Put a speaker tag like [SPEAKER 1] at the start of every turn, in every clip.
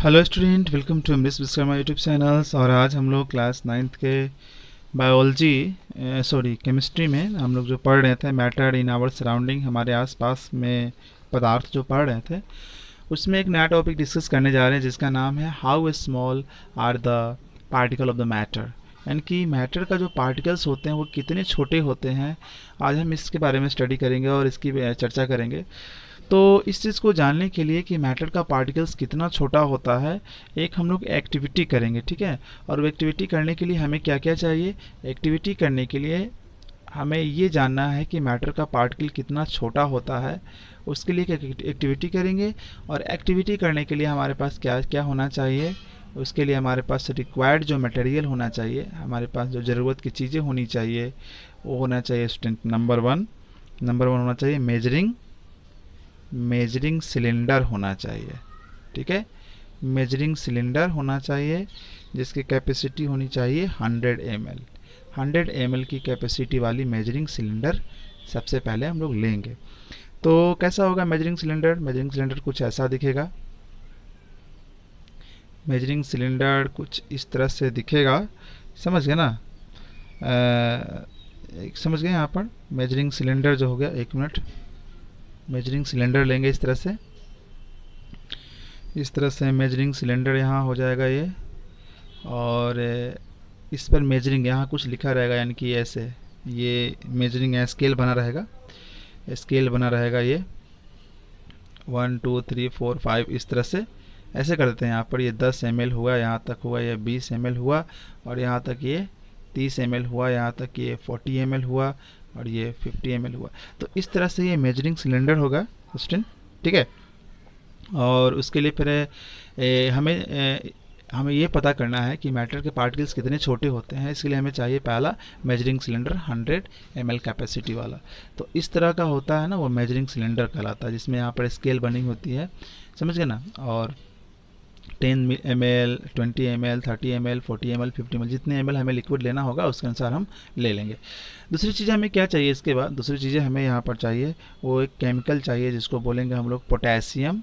[SPEAKER 1] Hello student, welcome to Amrish Vishwakarma YouTube channels. और आज हम लोग क्लास 9th के केमिस्ट्री में हम लोग जो पढ़ रहे थे मैटर इन आवर सराउंडिंग, हमारे आसपास में पदार्थ जो पढ़ रहे थे, उसमें एक नया टॉपिक डिस्कस करने जा रहे हैं जिसका नाम है how small are the particle of the matter. यानी कि मैटर का जो पार्टिकल्स होते हैं वो कितने छोटे होते हैं। आज हम इसके बारे में स्टडी करेंगे और इसकी चर्चा करेंगे। तो इस चीज़ को जानने के लिए कि मैटर का पार्टिकल्स कितना छोटा होता है, एक हम लोग एक्टिविटी करेंगे, ठीक है। और वो एक्टिविटी करने के लिए हमें क्या क्या चाहिए? एक्टिविटी करने के लिए हमें ये जानना है कि मैटर का पार्टिकल कितना छोटा होता है। उसके लिए एक एक्टिविटी करेंगे और एक्टिविटी करने के लिए हमारे पास क्या क्या होना चाहिए। उसके लिए हमारे पास रिक्वायर्ड जो मटेरियल होना चाहिए, हमारे पास जो ज़रूरत की चीज़ें होनी चाहिए वो होना चाहिए स्टूडेंट नंबर वन होना चाहिए मेजरिंग सिलेंडर होना चाहिए, ठीक है। मेजरिंग सिलेंडर होना चाहिए जिसकी कैपेसिटी होनी चाहिए 100 ml। 100 ml की कैपेसिटी वाली मेजरिंग सिलेंडर सबसे पहले हम लोग लेंगे। तो कैसा होगा मेजरिंग सिलेंडर? मेजरिंग सिलेंडर कुछ ऐसा दिखेगा। मेजरिंग सिलेंडर कुछ इस तरह से दिखेगा, समझ गए ना? समझ गए यहाँ पर मेजरिंग सिलेंडर जो हो गया। एक मिनट, मेजरिंग सिलेंडर लेंगे इस तरह से मेजरिंग सिलेंडर यहाँ हो जाएगा ये। और इस पर मेजरिंग यहाँ कुछ लिखा रहेगा, यानी कि ऐसे ये मेजरिंग स्केल बना रहेगा ये 1 2 3 4 5 इस तरह से ऐसे कर देते हैं। यहाँ पर ये 10 ml हुआ, यहाँ तक हुआ ये 20 ml हुआ, और यहाँ तक ये 30 ml हुआ, यहाँ तक ये 40 ml हुआ, और ये 50 ml हुआ। तो इस तरह से ये मेजरिंग सिलेंडर होगा स्टूडेंट, ठीक है। और उसके लिए फिर हमें ये पता करना है कि मैटर के पार्टिकल्स कितने छोटे होते हैं। इसके लिए हमें चाहिए पहला मेजरिंग सिलेंडर 100 ml कैपेसिटी वाला। तो इस तरह का होता है ना, वो मेजरिंग सिलेंडर कहलाता है, जिसमें यहाँ पर स्केल बनी होती है, समझ गए ना। और 10 ml 20 ml 30 ml 40 ml 50 ml जितने ml हमें लिक्विड लेना होगा उसके अनुसार हम ले लेंगे। दूसरी चीज़ हमें क्या चाहिए इसके बाद? दूसरी चीज़ें हमें यहाँ पर चाहिए, वो एक केमिकल चाहिए जिसको बोलेंगे हम लोग पोटेशियम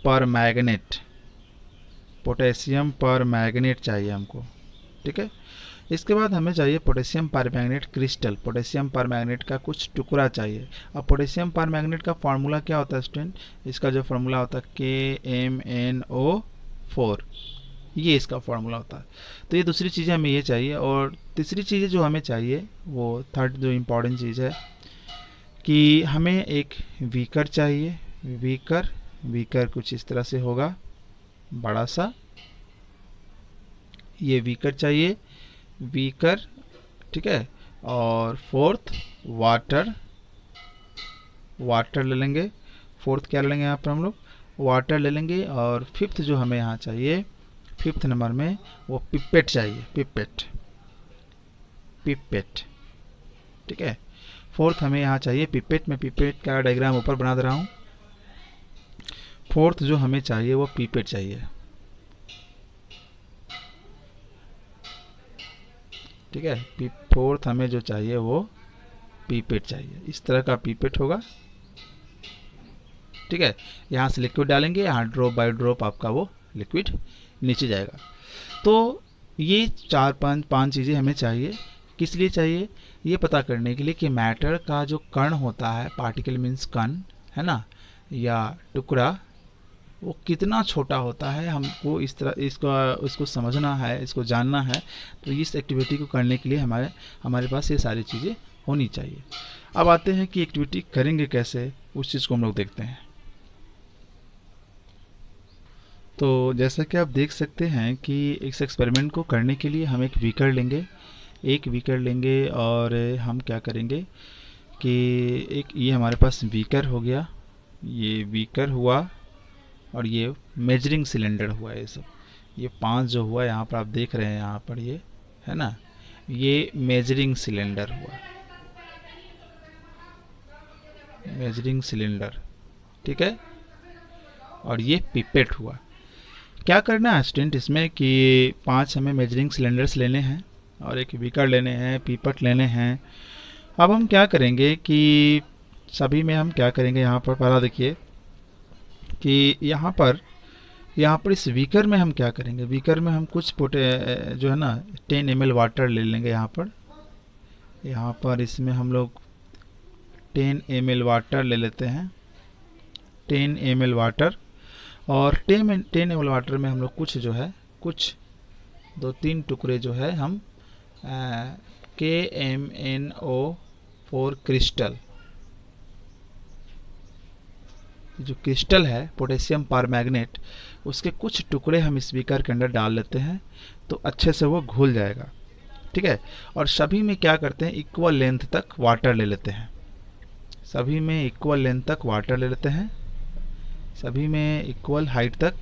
[SPEAKER 1] पर मैग्नेट। पोटेशियम पर मैग्नेट चाहिए हमको, ठीक है। इसके बाद हमें चाहिए पोटेशियम पर मैग्नेट क्रिस्टल। पोटेशियम पर मैग्नेट का कुछ टुकड़ा चाहिए। अब पोटेशियम पर मैग्नेट का फार्मूला क्या होता है स्टूडेंट? इसका जो फार्मूला होता है KMnO4, ये इसका फार्मूला होता है। तो ये दूसरी चीज़ हमें ये चाहिए। और तीसरी चीज़ जो हमें चाहिए, वो थर्ड जो इम्पोर्टेंट चीज़ है कि हमें एक वीकर चाहिए। वीकर कुछ इस तरह से होगा, बड़ा सा ये वीकर चाहिए, ठीक है। और फोर्थ वाटर ले लेंगे। फोर्थ क्या ले लेंगे यहाँ पर हम लोग? वाटर ले लेंगे। और फिफ्थ जो हमें यहाँ चाहिए, फिफ्थ नंबर में वो पिपेट चाहिए, पिपेट, ठीक है। फोर्थ हमें यहाँ चाहिए पिपेट। में पिपेट का डायग्राम ऊपर बना दे रहा हूँ। फोर्थ जो हमें चाहिए वो पिपेट चाहिए, ठीक है। फोर्थ हमें जो चाहिए वो पिपेट चाहिए। इस तरह का पिपेट होगा, ठीक है। यहाँ से लिक्विड डालेंगे, यहाँ ड्रॉप बाय ड्रॉप आपका वो लिक्विड नीचे जाएगा। तो ये चार पांच चीज़ें हमें चाहिए। किस लिए चाहिए? ये पता करने के लिए कि मैटर का जो कण होता है, पार्टिकल मीन्स कण, है ना, या टुकड़ा, वो कितना छोटा होता है। हमको इस तरह इसको समझना है, इसको जानना है। तो इस एक्टिविटी को करने के लिए हमारे पास ये सारी चीज़ें होनी चाहिए। अब आते हैं कि एक्टिविटी करेंगे कैसे, उस चीज़ को हम लोग देखते हैं। तो जैसा कि आप देख सकते हैं कि इस एक्सपेरिमेंट को करने के लिए हम एक वीकर लेंगे और हम क्या करेंगे कि एक ये हमारे पास वीकर हो गया, ये वीकर हुआ, और ये मेजरिंग सिलेंडर हुआ। ये सब ये 5 जो हुआ यहाँ पर आप देख रहे हैं, यहाँ पर ये है ना, ये मेजरिंग सिलेंडर हुआ, मेजरिंग सिलेंडर, ठीक है। और ये पिपेट हुआ। क्या करना है स्टूडेंट इसमें कि 5 हमें मेजरिंग सिलेंडर्स लेने हैं और एक बीकर लेने हैं, पीपट लेने हैं। अब हम क्या करेंगे कि सभी में हम क्या करेंगे, यहाँ पर पहला देखिए कि यहाँ पर इस बीकर में हम क्या करेंगे, बीकर में हम कुछ जो है ना 10 ml वाटर ले लेंगे। यहाँ पर इसमें हम लोग 10 ml वाटर ले लेते हैं, 10 ml वाटर। और 10 ml वाटर में हम लोग कुछ 2-3 टुकड़े जो है हम KMnO4 क्रिस्टल, जो क्रिस्टल है पोटेशियम परमैंगनेट, उसके कुछ टुकड़े हम इस बीकर के अंदर डाल लेते हैं, तो अच्छे से वो घुल जाएगा। ठीक है। और सभी में क्या करते हैं, इक्वल लेंथ तक वाटर ले लेते हैं, सभी में इक्वल लेंथ तक वाटर ले लेते हैं, सभी में इक्वल हाइट तक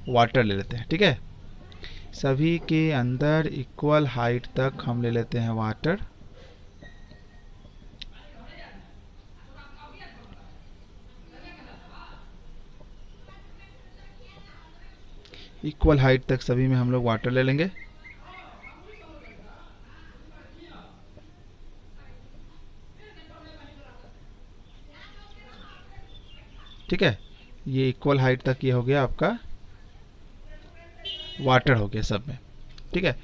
[SPEAKER 1] वाटर ले लेते हैं। ठीक है। सभी के अंदर इक्वल हाइट तक हम ले लेते हैं वाटर। इक्वल हाइट तक सभी में हम लोग वाटर ले लेंगे। ठीक है। ये इक्वल हाइट तक ये हो गया आपका वाटर हो गया सब में। ठीक है।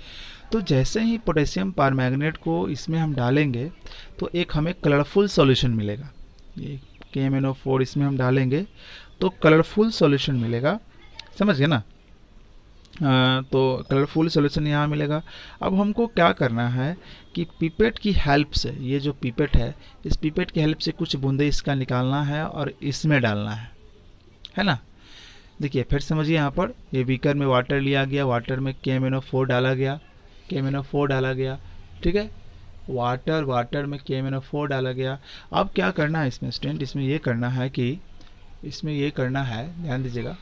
[SPEAKER 1] तो जैसे ही पोटेशियम परमैंगनेट को इसमें हम डालेंगे तो एक हमें कलरफुल सॉल्यूशन मिलेगा। ये KMnO4 इसमें हम डालेंगे तो कलरफुल सॉल्यूशन मिलेगा, समझ गए ना। तो कलरफुल सॉल्यूशन यहाँ मिलेगा। अब हमको क्या करना है कि पिपेट की हेल्प से, ये जो पिपेट है, इस पिपेट की हेल्प से कुछ बूंदे इसका निकालना है और इसमें डालना है ना। देखिए फिर समझिए, यहाँ पर ये बीकर में वाटर लिया गया, वाटर में KMnO4 डाला गया, KMnO4 डाला गया। ठीक है। वाटर में KMnO4 डाला गया। अब क्या करना है इसमें स्टूडेंट, इसमें ये करना है कि ध्यान दीजिएगा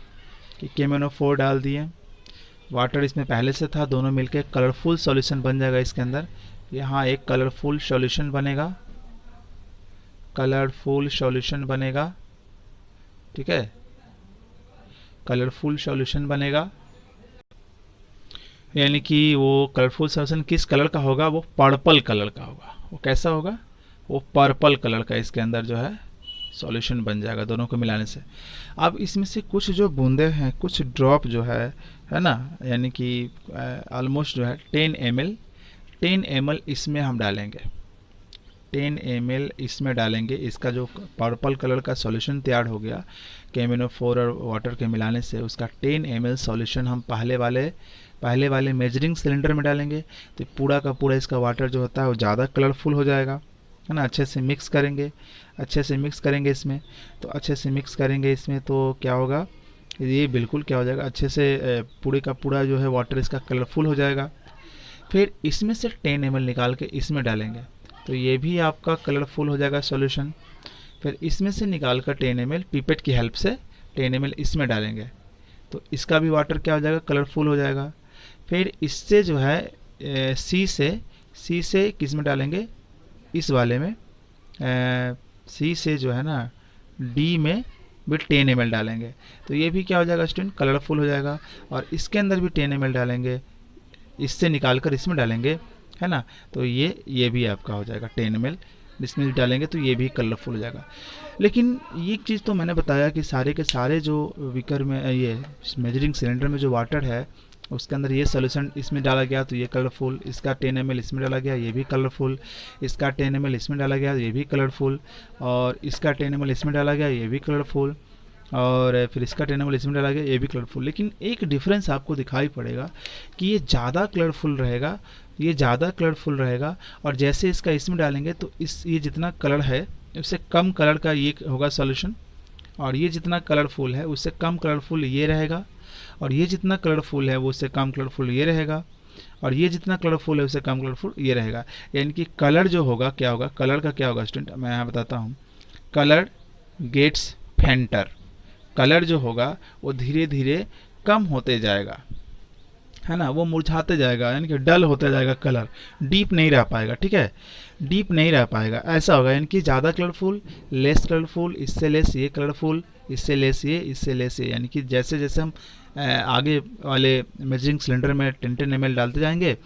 [SPEAKER 1] कि KMnO4 डाल दिए, वाटर इसमें पहले से था, दोनों मिलकर कलरफुल सॉल्यूशन बन जाएगा इसके अंदर। यहाँ एक कलरफुल सॉल्यूशन बनेगा, ठीक है, कलरफुल सॉल्यूशन बनेगा। यानी कि वो कलरफुल सॉल्यूशन किस कलर का होगा, वो पर्पल कलर का होगा। वो कैसा होगा, वो पर्पल कलर का इसके अंदर जो है सॉल्यूशन बन जाएगा दोनों को मिलाने से। अब इसमें से कुछ जो बूंदे हैं, कुछ ड्रॉप जो है ना, यानी कि ऑलमोस्ट जो है 10 ml इसमें हम डालेंगे, 10 ml इसमें डालेंगे। इसका जो पर्पल कलर का सॉल्यूशन तैयार हो गया KMnO4 और वाटर के मिलाने से, उसका 10 ml सॉल्यूशन हम पहले वाले मेजरिंग सिलेंडर में डालेंगे। तो पूरा का पूरा इसका वाटर जो होता है वो ज़्यादा कलरफुल हो जाएगा, है ना। अच्छे से मिक्स करेंगे इसमें, तो अच्छे से मिक्स करेंगे इसमें, तो क्या होगा, ये बिल्कुल क्या हो जाएगा, अच्छे से पूरे का पूरा जो है वाटर इसका कलरफुल हो जाएगा। फिर इसमें से 10 ml निकाल के इसमें डालेंगे, तो ये भी आपका कलरफुल हो जाएगा सॉल्यूशन। फिर इसमें से निकाल कर 10 ml पिपेट की हेल्प से 10 ml इसमें डालेंगे, तो इसका भी वाटर क्या हो जाएगा, कलरफुल हो जाएगा। फिर इससे जो है सी से किस में डालेंगे, इस वाले में सी से जो है ना डी में भी 10 ml डालेंगे, तो ये भी क्या हो जाएगा स्टूडेंट, कलरफुल हो जाएगा। और इसके अंदर भी 10 ml डालेंगे, इससे निकाल कर इसमें डालेंगे, है ना। तो ये भी आपका हो जाएगा 10 ml इसमें भी डालेंगे, तो ये भी कलरफुल हो जाएगा। लेकिन ये चीज़ तो मैंने बताया कि सारे के सारे जो बीकर में, ये मेजरिंग सिलेंडर में जो वाटर है उसके अंदर ये सोल्यूशन इसमें डाला गया तो ये कलरफुल, इसका 10 ml इसमें डाला गया ये भी कलरफुल, इसका 10 ml इसमें डाला गया ये भी कलरफुल, और इसका 10 ml इसमें डाला गया ये भी कलरफुल, और फिर इसका 10 ml इसमें डाला गया ये भी कलरफुल। लेकिन एक डिफरेंस आपको दिखाई पड़ेगा कि ये ज़्यादा कलरफुल रहेगा, और जैसे इसका इसमें डालेंगे तो ये जितना कलर है उससे कम कलर का ये होगा सॉल्यूशन, और ये जितना कलरफुल है उससे कम कलरफुल ये रहेगा, और ये जितना कलरफुल है वो उससे कम कलरफुल ये रहेगा, और ये जितना कलरफुल है उससे कम कलरफुल ये रहेगा। यानी कि कलर जो होगा क्या होगा, कलर का क्या होगा स्टूडेंट, मैं यहाँ बताता हूँ। कलर गेट्स फेंटर, कलर जो होगा वो धीरे धीरे कम होते जाएगा, है ना, वो मुरझाते जाएगा, यानी कि डल होता जाएगा, कलर डीप नहीं रह पाएगा। ठीक है, डीप नहीं रह पाएगा, ऐसा होगा। यानी कि ज़्यादा कलरफुल, लेस कलरफुल, इससे लेस ये कलरफुल, इससे लेस ये, इससे लेस ये। यानी कि जैसे जैसे हम आगे वाले मेजरिंग सिलेंडर में 10 ml डालते जाएंगे,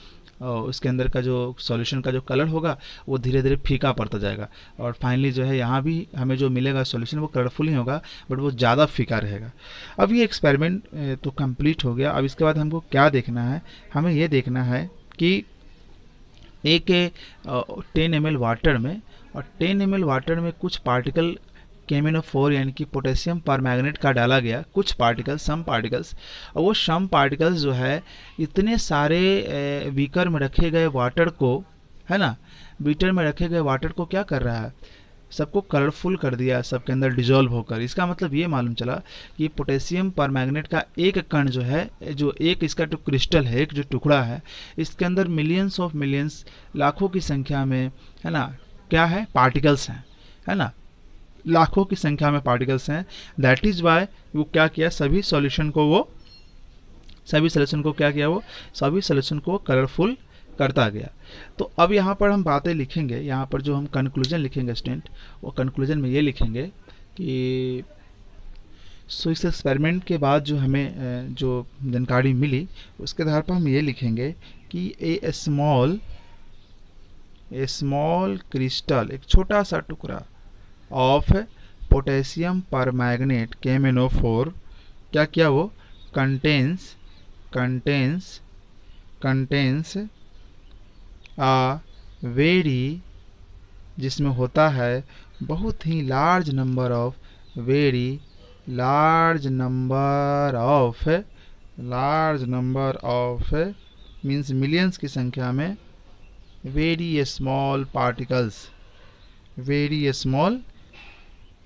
[SPEAKER 1] उसके अंदर का जो सॉल्यूशन का जो कलर होगा वो धीरे धीरे फीका पड़ता जाएगा, और फाइनली जो है यहाँ भी हमें जो मिलेगा सॉल्यूशन वो कलरफुल ही होगा, बट वो ज़्यादा फीका रहेगा। अब ये एक्सपेरिमेंट तो कंप्लीट हो गया। अब इसके बाद हमको क्या देखना है, हमें ये देखना है कि एक 10 ml वाटर में, और 10 ml वाटर में कुछ पार्टिकल KMnO4 यानी कि पोटेशियम परमैंगनेट का डाला गया, कुछ पार्टिकल्स, सम पार्टिकल्स। और वो सम पार्टिकल्स जो है इतने सारे बीकर में रखे गए वाटर को, है ना, बीटर में रखे गए वाटर को क्या कर रहा है, सबको कलरफुल कर दिया, सबके अंदर डिजोल्व होकर। इसका मतलब ये मालूम चला कि पोटेशियम परमैंगनेट का एक कण जो है, जो एक इसका जो क्रिस्टल है, एक जो टुकड़ा है, इसके अंदर मिलियंस ऑफ मिलियंस, लाखों की संख्या में, है ना, क्या है, पार्टिकल्स हैं, है ना, लाखों की संख्या में पार्टिकल्स हैं। दैट इज वाई वो क्या किया, सभी सॉल्यूशन को कलरफुल करता गया। तो अब यहाँ पर हम बातें लिखेंगे, यहाँ पर जो हम कंक्लूजन लिखेंगे स्टूडेंट, वो कंक्लूजन में ये लिखेंगे कि इस एक्सपेरिमेंट के बाद जो हमें जो जानकारी मिली उसके आधार पर हम ये लिखेंगे कि ए स्मॉल क्रिस्टल, एक छोटा सा टुकड़ा ऑफ पोटेशियम परमैंगनेट KMnO4 क्या किया, वो कंटेन्स आ वेरी, जिसमें होता है बहुत ही large number of means millions की संख्या में, very small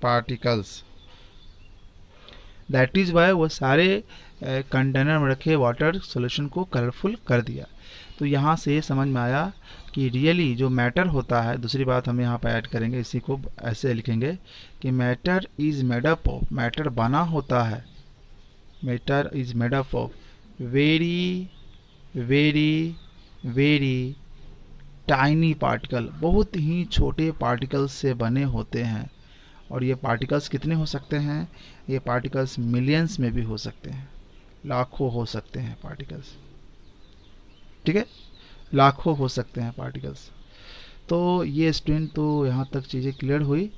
[SPEAKER 1] particles. That is why वो सारे कंटेनर में रखे वाटर सॉल्यूशन को कलरफुल कर दिया। तो यहाँ से समझ में आया कि रियली जो मैटर होता है, दूसरी बात हम यहाँ पर ऐड करेंगे, इसी को ऐसे लिखेंगे कि matter is made up of, matter बना होता है, matter is made up of very tiny particle, बहुत ही छोटे पार्टिकल्स से बने होते हैं। और ये पार्टिकल्स कितने हो सकते हैं, ये पार्टिकल्स मिलियंस में भी हो सकते हैं, लाखों हो सकते हैं पार्टिकल्स, ठीक है, लाखों हो सकते हैं पार्टिकल्स। तो ये स्टूडेंट, तो यहाँ तक चीज़ें क्लियर हुई,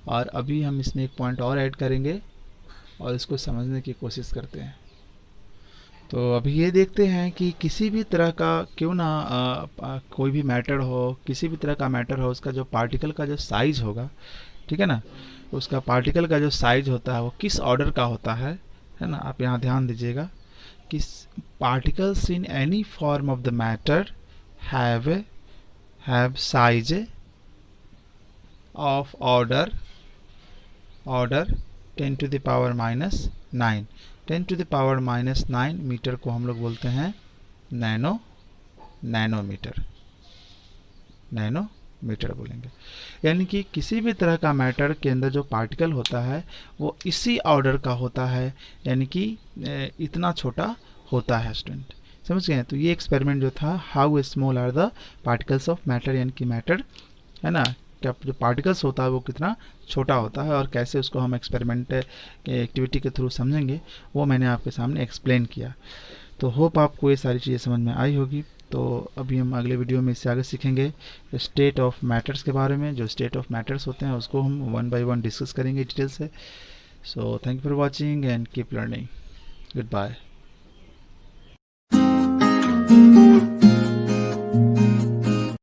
[SPEAKER 1] और अभी हम इसमें एक पॉइंट और ऐड करेंगे और इसको समझने की कोशिश करते हैं। तो अभी ये देखते हैं कि किसी भी तरह का क्यों ना कोई भी मैटर हो, किसी भी तरह का मैटर हो, उसका जो पार्टिकल का जो साइज होगा, ठीक है ना, उसका पार्टिकल का जो साइज होता है वो किस ऑर्डर का होता है ना। आप यहाँ ध्यान दीजिएगा कि particles in any form of the matter have size of order 10 to the power minus 9। 10 to the power minus 9 metre को हम लोग बोलते हैं नैनोमीटर बोलेंगे। यानी कि किसी भी तरह का मैटर के अंदर जो पार्टिकल होता है वो इसी ऑर्डर का होता है, यानी कि इतना छोटा होता है स्टूडेंट, समझ गए। तो ये एक्सपेरिमेंट जो था, how small are the particles of matter, यानी कि मैटर, है ना, क्या जो पार्टिकल्स होता है वो कितना छोटा होता है और कैसे उसको हम एक्सपेरिमेंट एक्टिविटी के थ्रू समझेंगे, वो मैंने आपके सामने एक्सप्लेन किया। तो होप आपको ये सारी चीज़ें समझ में आई होगी। तो अभी हम अगले वीडियो में इससे आगे सीखेंगे स्टेट ऑफ मैटर्स के बारे में। जो स्टेट ऑफ मैटर्स होते हैं उसको हम 1 by 1 डिस्कस करेंगे डिटेल से। So thank you for watching and keep learning. Good bye.